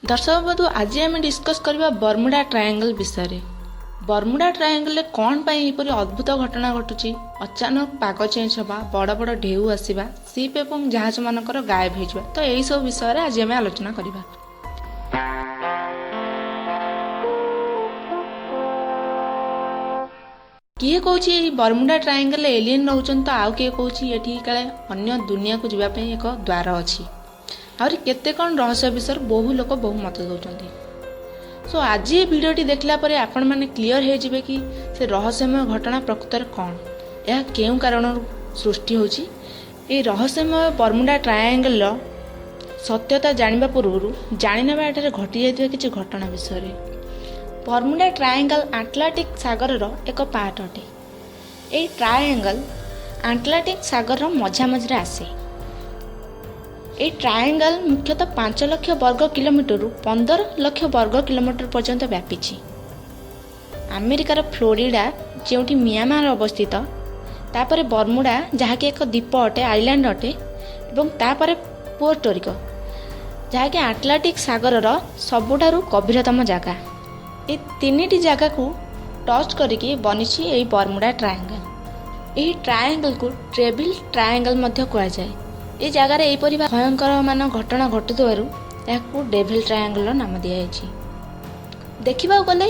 दर्शक बंधु आज आम डिस्कस करबा बर्मुडा ट्रायंगल विषय। बर्मुडा ट्रायंगल कौन पाई एपरि अद्भुत घटना घटुची, अचानक पाग चेंज हवा, बड़ बड़ ढेउ आसीबा, शिप एवं जहाज मानकर गायब होइजबा, तो एही सब विषय रे आज आम आलोचना करबा। किए कहूची बर्मुडा ट्रायंगल एलियन रहउछन, तो आउ किए कहूची एठी काले अन्य दुनिया को जिबा पई एक द्वार अछि। आउरी केते कौन रहस्य विषय बहु लोक बहु मत दौरान। सो आज ये भिडियोटी देखला परे आपण माने क्लियर हो जिवे कि से रहस्यमय घटना प्रकृतर कौन, यह केउ कारण सृष्टि होची। ए रहस्यमय बर्मुडा ट्रायंगल सत्यता जानिबा पूर्व जानिनेबा एठारे घटी जाइतिबा किछि घटना विषय। बर्मुडा ट्रायंगल आटलांटिक सागर एक पार्ट अटे। ए ट्रायंगल आटलांटिक सागर मझामझिरे आसे। ए ट्रायंगल मुख्यतः 5 लाख वर्ग किलोमीटर 15 लाख वर्ग किलोमीटर पर्यंत व्यापीछि। अमेरिकार फ्लोरिडा जेउठी म्यांमार अवस्थित, तापरे बर्मुडा जहाँकि एक द्वीप अटे, आइलैंड अटे, एवं तापरे पोर्टोरिको जहाँकि आटलांटिक सागर सबुठारु गभीरतम जगह। ए तीनिटी जगह को टच करिकी बनिछि एई बर्मुडा ट्रायंगल। एही ट्रायंगल को ट्रेविल ट्रायंगल मध्य कहा जाए। ए जगार एपरि भयंकर मान घटना घटुथिबारु याकू डेविल ट्रायंगल नाम दिया जायछि। देखिबा गले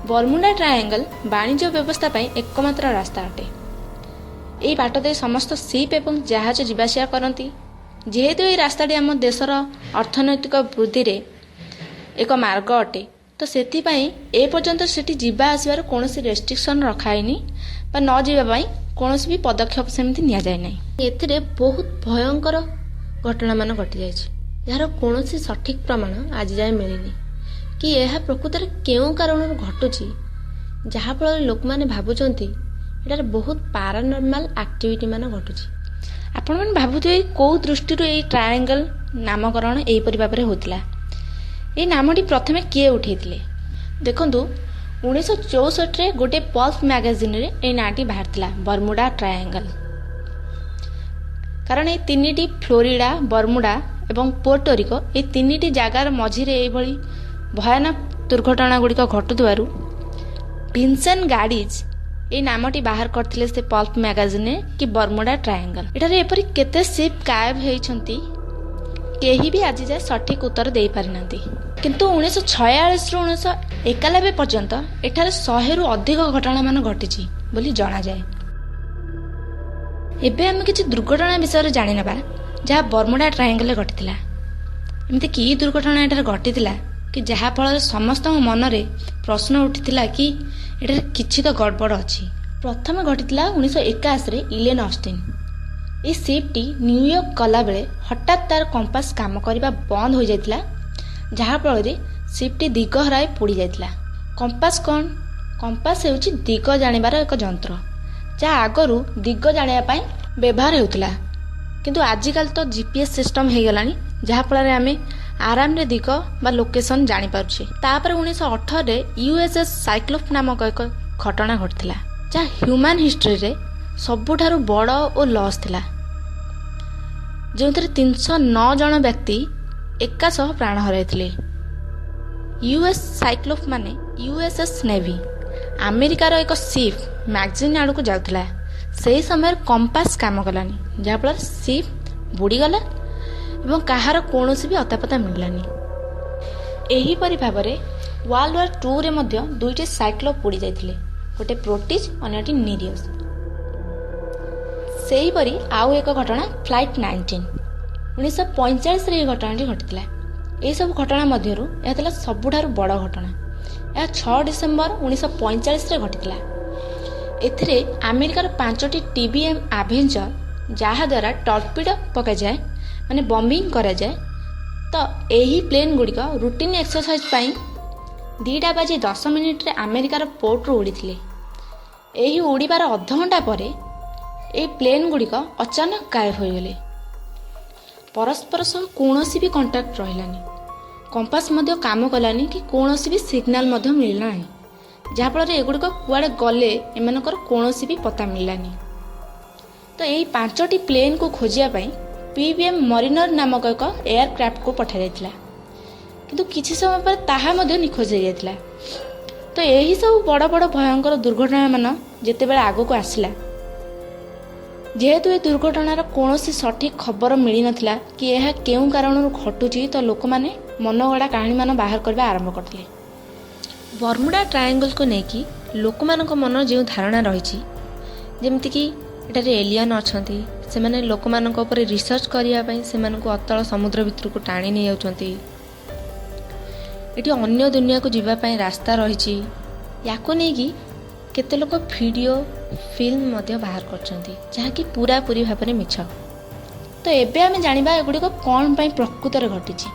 बर्मुडा ट्रायंगल वाणिज्य व्यवस्था पई एकमात्र रास्ता अटे। एई बाट दे समस्त शिप एवं जहाज जीवासिया करती। जेहेतु एई रास्ताटी आम देशर अर्थनैतिक वृद्धि रे एक मार्ग अटे, तो सेति पई ए पर्यंत सेठी जीवा आसिबार कोनोसी रेस्ट्रिक्शन रखाइनी बा न जीवा पई कोनोसी भी पदक्षेप सेमति निया जाय नै। एथिरे बहुत भयंकर घटना मान घटी जायछि, यार कोनोसी सठिक प्रमाण आज जाय मिलिनी कि यह प्रकृत रे केउ कारण घटुछि, जहा फल लोक माने भाबुचंती एटार बहुत पैरानॉर्मल एक्टिविटी मान घटुछि। आपण मन भाबुथिबे को दृष्टि रो ए ट्रायंगल नामकरण एई परि भाबरे होतिला। ए नामटी प्रथमे किए उठेइथिले देखंतु 1964 रे गोटे पल्प मैगजीन रे ए नाटी बाहरथिला बर्मुडा ट्रायंगल। कारण ए तीनिटी फ्लोरिडा, बर्मुडा एवं पोर्टोरिको ए तीनिटी जगार मझिरे एई भली भयानक दुर्घटना गुड़िक घटुथिबारु विंसेंट गाडीज ए नामटी बाहर करथिले से पल्प मैगजीन रे कि बर्मुडा ट्रायंगल। एठारे एपरि केते शिप गायब हेइछंती केही भी आज जाए सठिक उत्तर दे पारिनांती। किंतु 1946 रु 1991 पर्यंत एठारे 100 रु अधिक घटना मान घटिछि बोली जणा जाए। एबे हम किछि दुर्घटना विषय जानि नेबा जहा बर्मुडा ट्रायंगल रे घटिथिला। एमति की दुर्घटना एठारे घटिथिला कि जहा फल समस्त मन रे प्रश्न उठिथिला कि एठारे किछि तो गड़बड़ अछि। प्रथम घटिथिला 1981 रे इलेन ऑस्टिन। ए शिपटी न्यूयॉर्क गला बेले हठात तार कंपास काम करबा बंद हो जाइतिला, जहा फल रे शिपटी दिग हराई पोड़ी जाइतिला। कंपास कौन? कंपास हेउची दिग जानिबार एक यंत्र जा आगरू दिग जानिया पई व्यवहार हेउतिला, किंतु आजिकल तो जीपीएस सिस्टम हे गलानी, जहा फल रे आमे आराम रे दिग बा लोकेशन जानि पारुछे। तापर 1918 रे यूएसएस साइक्लोप नामक एक घटना घटिथिला, जा ह्यूमन हिस्ट्री रे सबुठारु बड़ ओ लॉस थिला, जो 309 जन व्यक्ति एकासह प्राण हराइथिले। यूएस साइक्लोप माने यूएसएस नेवी अमेरिकार एक शिप मैगजीन आड़ को जाउथिला। सेही समय कंपास काम कलानी, जहा फल शिप बुड़ी गला एवं कहार कोनोसी भी अतापता मिललानी। एही परि भाबरे वर्ल्ड वार 2 रे मध्य दुईटी साइक्लोप बुड़ी जाइथिले, गोटे प्रोटिज अन्यटी निरियस। सेही परि आउ एक घटना फ्लाइट 19 1945 रे घटनाटी घटिथिला। ए सब घटना मध्यरु एतला सबुठारु बड़ घटना। या 6 डिसेंबर 1945 रे घटिथिला। एथिरे अमेरिकार 5टी टीबीएम एवेंजर जहा द्वारा टॉर्पिडो पका जाए माने बॉम्बिंग करा जाए, तो एही प्लेन गुड़िक रूटीन एक्सरसाइज पाई 2:10 रे अमेरिकार पोर्ट रो उड़ीथिले। एही उड़ीबार अध घंटा परे ए प्लेन गुड़िक अचानक गायब हो गले। परस्पर सह कोनोसी भी कांटेक्ट रहिलानी, कंपास मध्य काम कलानी कि कोनोसी भी सिग्नल मध्य मिलना नहीं, जहा फल रे एगुड़िक कुआडे गले एमानकर कोनोसी भी पता मिललानी। तो एही 5टी प्लेन को खोजिया पई पीबीएम मरीनर नामक एक एयरक्राफ्ट को पठा जाइतिला। କିନ୍ତୁ କିଛି ସମୟ ପରେ ତାହା ମଧ୍ୟ ନିଖୋଜ ହୋଇଯାଇଥିଲା। ତ ଏହିସବୁ ବଡ଼ ବଡ଼ ଭୟଙ୍କର ଦୁର୍ଘଟଣାମାନ ଯେତେବେଳେ ଆଗକୁ ଆସିଲା, ଯେହେତୁ ଏ ଦୁର୍ଘଟଣାର କୌଣସି ସଠିକ୍ ଖବର ମିଳିନଥିଲା କି ଏହା କେଉଁ କାରଣରୁ ଘଟୁଛି, ତ ଲୋକମାନେ ମନଗଢ଼ା କାହାଣୀମାନ ବାହାର କରିବା ଆରମ୍ଭ କରିଥିଲେ। ବର୍ମୁଡା ଟ୍ରାୟାଙ୍ଗଲକୁ ନେଇକି ଲୋକମାନଙ୍କ ମନରେ ଯେଉଁ ଧାରଣା ରହିଛି, ଯେମିତିକି ଏଠାରେ ଏଲିଅନ୍ ଅଛନ୍ତି, ସେମାନେ ଲୋକମାନଙ୍କ ଉପରେ ରିସର୍ଚ୍ଚ କରିବା ପାଇଁ ସେମାନଙ୍କୁ ଅତଳ ସମୁଦ୍ର ଭିତରକୁ ଟାଣି ନେଇଯାଉଛନ୍ତି, ଏଠି ଅନ୍ୟ ଦୁନିଆକୁ ଯିବା ପାଇଁ ରାସ୍ତା ରହିଛି, ୟାକୁ ନେଇକି କେତେ ଲୋକ ଭିଡ଼ିଓ ଫିଲ୍ମ ମଧ୍ୟ ବାହାର କରିଛନ୍ତି, ଯାହାକି ପୁରାପୁରି ଭାବରେ ମିଛ। ତ ଏବେ ଆମେ ଜାଣିବା ଏଗୁଡ଼ିକ କ'ଣ ପାଇଁ ପ୍ରକୃତରେ ଘଟିଛି,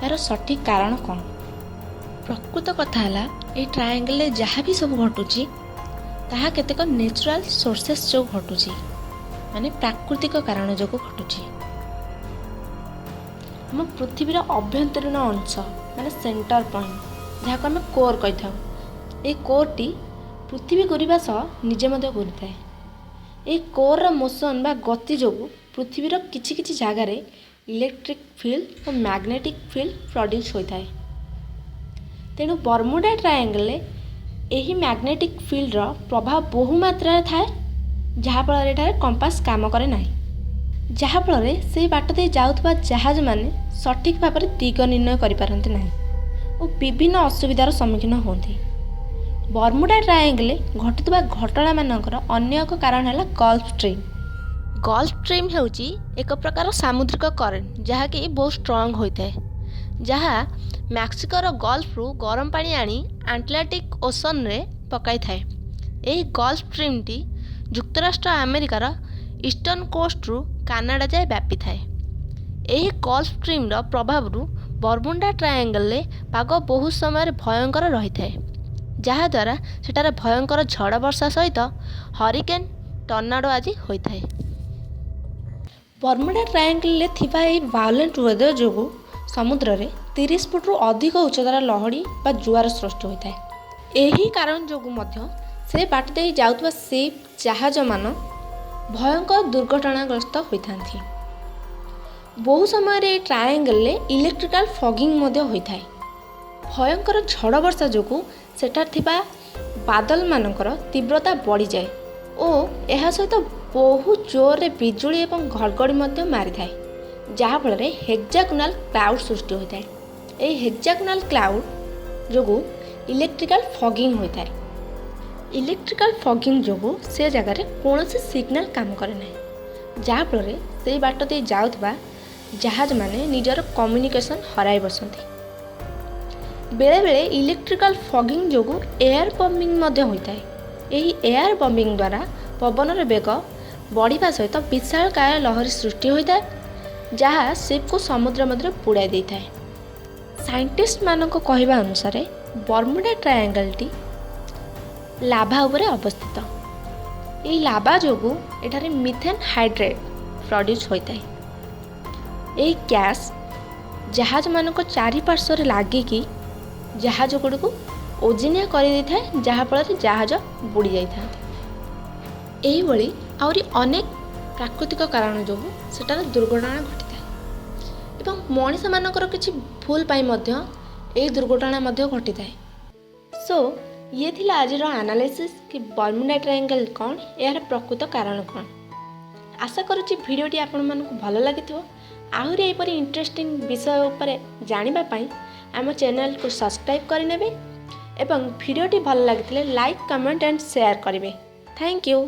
ଏହାର ସଠିକ୍ କାରଣ କ'ଣ। ପ୍ରକୃତ କଥା ହେଲା, ଏହି ଟ୍ରାୟାଙ୍ଗଲରେ ଯାହା ବି ସବୁ ଘଟୁଛି ତାହା କେତେକ ନ୍ୟାଚୁରାଲ୍ ସୋର୍ସେସ୍ ଯୋଗୁଁ ଘଟୁଛି, ମାନେ ପ୍ରାକୃତିକ କାରଣ ଯୋଗୁଁ ଘଟୁଛି। ଆମ ପୃଥିବୀର ଅଭ୍ୟନ୍ତରୀଣ ଅଂଶ ମାନେ ସେଣ୍ଟର ପଏଣ୍ଟ, ଯାହାକୁ ଆମେ କୋର୍ କହିଥାଉ, ଏହି କୋର୍ଟି ପୃଥିବୀ ଘୁରିବା ସହ ନିଜେ ମଧ୍ୟ ଘୁରିଥାଏ। ଏହି କୋର୍ର ମୋସନ୍ ବା ଗତି ଯୋଗୁଁ ପୃଥିବୀର କିଛି କିଛି ଜାଗାରେ ଇଲେକ୍ଟ୍ରିକ୍ ଫିଲ୍ଡ ଓ ମ୍ୟାଗ୍ନେଟିକ୍ ଫିଲ୍ଡ ପ୍ରଡ୍ୟୁସ୍ ହୋଇଥାଏ। ତେଣୁ ବର୍ମୁଡା ଟ୍ରାୟାଙ୍ଗଲରେ ଏହି ମ୍ୟାଗ୍ନେଟିକ୍ ଫିଲ୍ଡର ପ୍ରଭାବ ବହୁ ମାତ୍ରାରେ ଥାଏ, ଯାହାଫଳରେ ଏଠାରେ କମ୍ପାସ୍ କାମ କରେ ନାହିଁ, ଯାହାଫଳରେ ସେହି ବାଟ ଦେଇ ଯାଉଥିବା ଜାହାଜମାନେ ସଠିକ୍ ଭାବରେ ଦିଗ ନିର୍ଣ୍ଣୟ କରିପାରନ୍ତି ନାହିଁ ଓ ବିଭିନ୍ନ ଅସୁବିଧାର ସମ୍ମୁଖୀନ ହୁଅନ୍ତି। ବର୍ମୁଡା ଟ୍ରାୟାଙ୍ଗଲରେ ଘଟୁଥିବା ଘଟଣାମାନଙ୍କର ଅନ୍ୟ ଏକ କାରଣ ହେଲା ଗଲ୍ଫ ଷ୍ଟ୍ରିମ୍। ଗଲ୍ଫ ଷ୍ଟ୍ରିମ୍ ହେଉଛି ଏକ ପ୍ରକାର ସାମୁଦ୍ରିକ କରେଣ୍ଟ, ଯାହାକି ବହୁତ ଷ୍ଟ୍ରଙ୍ଗ ହୋଇଥାଏ, ଯାହା ମେକ୍ସିକୋର ଗଲ୍ଫରୁ ଗରମ ପାଣି ଆଣି ଆଟଲାଣ୍ଟିକ୍ ଓସନରେ ପକାଇଥାଏ। ଏହି ଗଲ୍ଫ ଷ୍ଟ୍ରିମ୍ଟି ଯୁକ୍ତରାଷ୍ଟ୍ର ଆମେରିକାର ଇଷ୍ଟର୍ଣ୍ଣ କୋଷ୍ଟରୁ କାନାଡ଼ା ଯାଏ ବ୍ୟାପିଥାଏ। ଏହି ଗଲ୍ଫ ଷ୍ଟ୍ରିମ୍ର ପ୍ରଭାବରୁ ବର୍ମୁଡା ଟ୍ରାୟାଙ୍ଗଲରେ ପାଗ ବହୁ ସମୟରେ ଭୟଙ୍କର ରହିଥାଏ, ଯାହାଦ୍ୱାରା ସେଠାରେ ଭୟଙ୍କର ଝଡ଼ ବର୍ଷା ସହିତ ହରିକେନ୍, ଟର୍ନାଡୋ ଆଦି ହୋଇଥାଏ। ବର୍ମୁଡା ଟ୍ରାୟାଙ୍ଗଲରେ ଥିବା ଏହି ଭାୟୋଲେଣ୍ଟ ୱେଦର ଯୋଗୁଁ ସମୁଦ୍ରରେ 30 ଫୁଟରୁ ଅଧିକ ଉଚ୍ଚତାର ଲହଡ଼ି ବା ଜୁଆର ସୃଷ୍ଟି ହୋଇଥାଏ। ଏହି କାରଣ ଯୋଗୁଁ ମଧ୍ୟ ସେ ବାଟ ଦେଇ ଯାଉଥିବା ସିପ୍, ଜାହାଜମାନ ଭୟଙ୍କର ଦୁର୍ଘଟଣାଗ୍ରସ୍ତ ହୋଇଥାନ୍ତି। ବହୁ ସମୟରେ ଏହି ଟ୍ରାୟାଙ୍ଗଲରେ ଇଲେକ୍ଟ୍ରିକାଲ ଫଗିଂ ମଧ୍ୟ ହୋଇଥାଏ। ଭୟଙ୍କର ଝଡ଼ ବର୍ଷା ଯୋଗୁଁ ସେଠାରେ ଥିବା ବାଦଲମାନଙ୍କର ତୀବ୍ରତା ବଢ଼ିଯାଏ ଓ ଏହା ସହିତ ବହୁ ଜୋରରେ ବିଜୁଳି ଏବଂ ଘଡ଼ଘଡ଼ି ମଧ୍ୟ ମାରିଥାଏ, ଯାହାଫଳରେ ହେକ୍ସାଗୋନାଲ କ୍ଲାଉଡ୍ ସୃଷ୍ଟି ହୋଇଥାଏ। ଏହି ହେକ୍ସାଗୋନାଲ କ୍ଲାଉଡ୍ ଯୋଗୁଁ ଇଲେକ୍ଟ୍ରିକାଲ ଫଗିଂ ହୋଇଥାଏ। ଇଲେକ୍ଟ୍ରିକାଲ ଫଗିଂ ଯୋଗୁଁ ସେ ଜାଗାରେ କୌଣସି ସିଗ୍ନାଲ କାମ କରେ ନାହିଁ, ଯାହାଫଳରେ ସେହି ବାଟ ଦେଇ ଯାଉଥିବା ଜାହାଜମାନେ ନିଜର କମ୍ୟୁନିକେସନ୍ ହରାଇ ବସନ୍ତି। ବେଳେବେଳେ ଇଲେକ୍ଟ୍ରିକାଲ ଫଗିଂ ଯୋଗୁଁ ଏୟାର ବମ୍ବିଂ ମଧ୍ୟ ହୋଇଥାଏ। ଏହି ଏୟାର ବମ୍ବିଂ ଦ୍ୱାରା ପବନର ବେଗ ବଢ଼ିବା ସହିତ ବିଶାଳକାୟ ଲହରୀ ସୃଷ୍ଟି ହୋଇଥାଏ, ଯାହା ସିପ୍କୁ ସମୁଦ୍ର ମଧ୍ୟରେ ବୁଡ଼ାଇ ଦେଇଥାଏ। ସାଇଣ୍ଟିଷ୍ଟମାନଙ୍କ କହିବା ଅନୁସାରେ ବର୍ମୁଡା ଟ୍ରାୟାଙ୍ଗଲଟି ଲାଭା ଉପରେ ଅବସ୍ଥିତ। ଏହି ଲାଭା ଯୋଗୁଁ ଏଠାରେ ମିଥେନ୍ ହାଇଡ୍ରେଟ୍ ପ୍ରଡ୍ୟୁସ୍ ହୋଇଥାଏ। ଏହି ଗ୍ୟାସ୍ ଜାହାଜମାନଙ୍କ ଚାରିପାର୍ଶ୍ୱରେ ଲାଗିକି ଜାହାଜଗୁଡ଼ିକୁ ଓଜନିଆ କରିଦେଇଥାଏ, ଯାହାଫଳରେ ଜାହାଜ ବୁଡ଼ି ଯାଇଥାନ୍ତି। ଏହିଭଳି ଆହୁରି ଅନେକ ପ୍ରାକୃତିକ କାରଣ ଯୋଗୁଁ ସେଠାରେ ଦୁର୍ଘଟଣା ଘଟିଥାଏ ଏବଂ ମଣିଷମାନଙ୍କର କିଛି ଭୁଲ ପାଇଁ ମଧ୍ୟ ଏହି ଦୁର୍ଘଟଣା ମଧ୍ୟ ଘଟିଥାଏ। ସୋ ଇଏ ଥିଲା ଆଜିର ଆନାଲିସିସ୍ କି ବର୍ମୁଡା ଟ୍ରାୟାଙ୍ଗଲ କ'ଣ, ଏହାର ପ୍ରକୃତ କାରଣ କ'ଣ। ଆଶା କରୁଛି ଭିଡ଼ିଓଟି ଆପଣମାନଙ୍କୁ ଭଲ ଲାଗିଥିବ। ଆହୁରି ଏହିପରି ଇଣ୍ଟରେଷ୍ଟିଂ ବିଷୟ ଉପରେ ଜାଣିବା ପାଇଁ ଆମ ଚ୍ୟାନେଲକୁ ସବସ୍କ୍ରାଇବ୍ କରିନେବେ ଏବଂ ଭିଡ଼ିଓଟି ଭଲ ଲାଗିଥିଲେ ଲାଇକ୍, କମେଣ୍ଟ ଆଣ୍ଡ ସେୟାର କରିବେ। Thank you.